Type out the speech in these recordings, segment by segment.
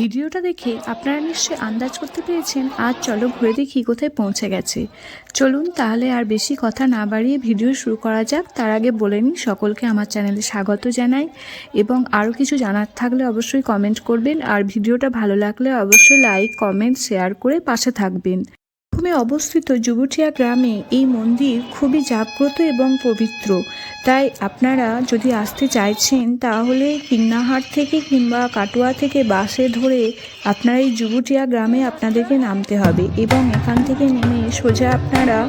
ভিডিওটা দেখে আপনারা নিশ্চয়ই আন্দাজ করতে পেরেছেন আজ চলো ঘুরে দেখি কোথায় পৌঁছে গেছে। চলুন তাহলে আর বেশি কথা না বাড়িয়ে ভিডিও শুরু করা যাক। তার আগে বলে নিই সকলকে আমার চ্যানেলে স্বাগত জানাই এবং আরও কিছু জানার থাকলে অবশ্যই কমেন্ট করবেন, আর ভিডিওটা ভালো লাগলে অবশ্যই লাইক কমেন্ট শেয়ার করে পাশে থাকবেন। প্রথমে অবস্থিত যুবুঠিয়া গ্রামে এই মন্দির খুবই জাগ্রত এবং পবিত্র, তাই আপনারা যদি আসতে চাইছেন তাহলে কিন্নাহাট থেকে কিংবা কাটোয়া থেকে বাসে ধরে আপনারা এই যুবুঠিয়া গ্রামে আপনাদেরকে নামতে হবে এবং এখান থেকে নেমে সোজা আপনারা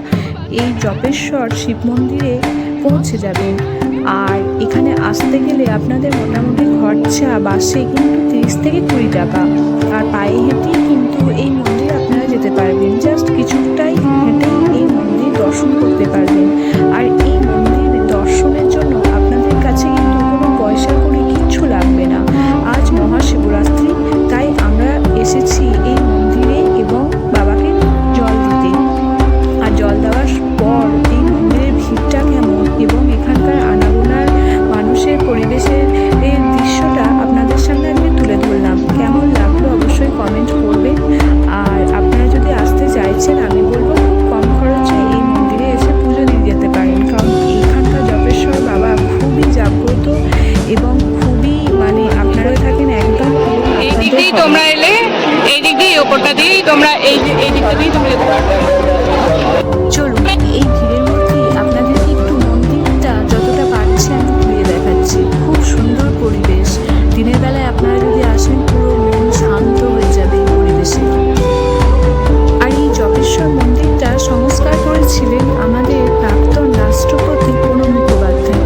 এই জপেশ্বর শিব মন্দিরে পৌঁছে যাবেন। আর এখানে আসতে গেলে আপনাদের মোটামুটি খরচা বাসে কিন্তু 30 থেকে 20 টাকা, আর পায়ে হেঁটেই কিন্তু এই মন্দির আপনারা যেতে পারবেন। জাস্ট কিছুটাই হেঁটেই এই মন্দির দর্শন করতে পারবেন। আর এই মন্দির দর্শনের জন্য আপনাদের কাছে কিন্তু কোনো পয়সা করে কিচ্ছু লাগবে না। আজ মহাশিবরাত্রি, তাই আমরা এসেছি এই মন্দিরে এবং বাবাকে জল দিতে। আর জল দেওয়ার পর এই মন্দিরের ভিড়টা কেমন এবং এখানকার আনাগোনার মানুষের পরিবেশের এই দৃশ্যটা আপনাদের সামনে আমি তুলে ধরলাম। কেমন লাগলো অবশ্যই কমেন্ট করবেন। আর আপনারা যদি আসতে চাইছেন আমি বলবো খুব কম খরচে এই মন্দিরে এসে পুজো দিয়ে যেতে পারেন, কারণ এখানকার জপেশ্বর বাবা খুবই জাগ্রত এবং খুবই আপনারা থাকেন একদম এই দিক দিয়েই তোমরা এলে, এই দিক দিয়ে ওপরটা দিয়েই তোমরা এই দিকটা দিয়েই তোমরা যেতে পারবে। চলুন এই ভিড়ের মধ্যে আপনাদেরকে একটু মন্দিরটা যতটা পারছি আমি ঘুরিয়ে দেখাচ্ছি। খুব সুন্দর পরিবেশ, দিনের বেলায় আপনারা যদি আসেন পুরো মন শান্ত হয়ে যাবে এই পরিবেশে। আর এই জপেশ্বর মন্দিরটা সংস্কার করেছিলেন আমাদের প্রাক্তন রাষ্ট্রপতি প্রণব মুখোপাধ্যায়।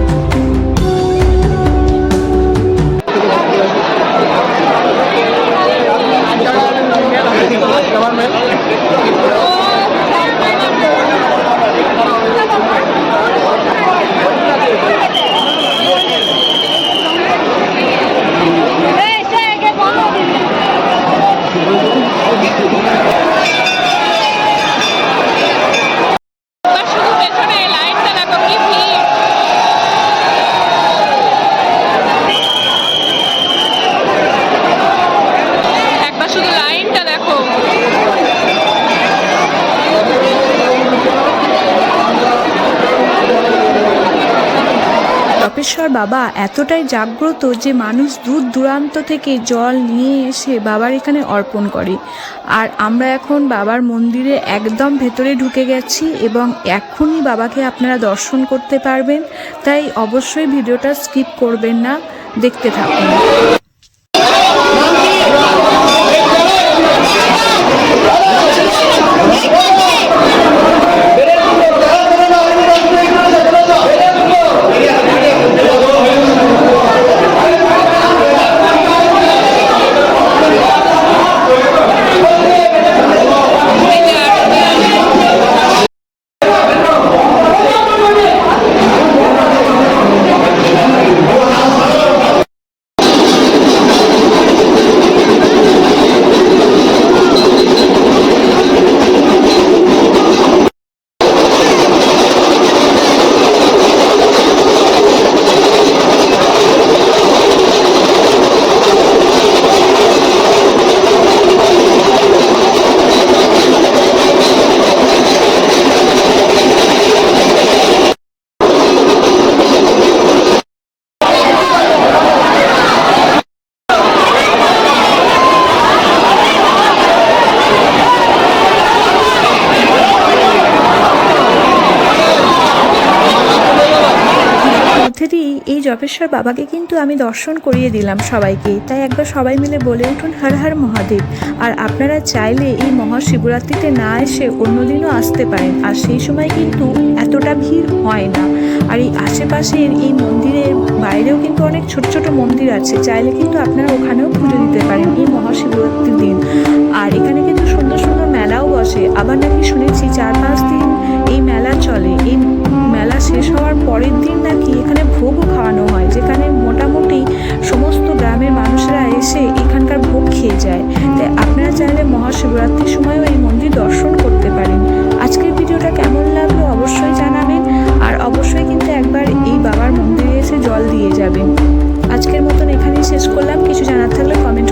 জপেশ্বর বাবা এতটাই জাগ্রত যে মানুষ দূর দূরান্ত থেকে জল নিয়ে এসে বাবার এখানে অর্পণ করে। আর আমরা এখন বাবার মন্দিরে একদম ভেতরে ঢুকে গেছি এবং এখনই বাবাকে আপনারা দর্শন করতে পারবেন, তাই অবশ্যই ভিডিওটা স্কিপ করবেন না, দেখতে থাকুন। এই জপেশ্বর বাবাকে কিন্তু আমি দর্শন করিয়ে দিলাম সবাইকে, তাই একবার সবাই মিলে বলে উঠুন হর হর মহাদেব। আর আপনারা চাইলে এই মহাশিবরাত্রিতে না এসে অন্যদিনও আসতে পারেন, আর সেই সময় কিন্তু এতটা ভিড় হয় না। আর এই আশেপাশের এই মন্দিরের বাইরেও কিন্তু অনেক ছোট ছোট মন্দির আছে, চাইলে কিন্তু আপনারা ওখানেও পুজো দিতে পারেন এই মহাশিবরাত্রির দিন। আর এখানে কিন্তু সুন্দর সুন্দর মেলাও বসে, আবার নাকি শুনেছি 4-5 দিন এই মেলা চলে। এই মেলা শেষ হওয়ার পরের দিন নাকি এখানে ভোগও খাওয়ানো হয়, যেখানে মোটামুটি সমস্ত গ্রামের মানুষরা এসে এখানকার ভোগ খেয়ে যায়। তাই আপনারা চাইলে মহাশিবরাত্রির সময়ও এই মন্দির দর্শন করতে পারেন। আজকের ভিডিওটা কেমন লাগলো অবশ্যই জানাবেন, আর অবশ্যই কিন্তু একবার এই বাবার মন্দিরে এসে জল দিয়ে যাবেন। আজকের মতন এখানেই শেষ করলাম। কিছু জানার থাকলে কমেন্ট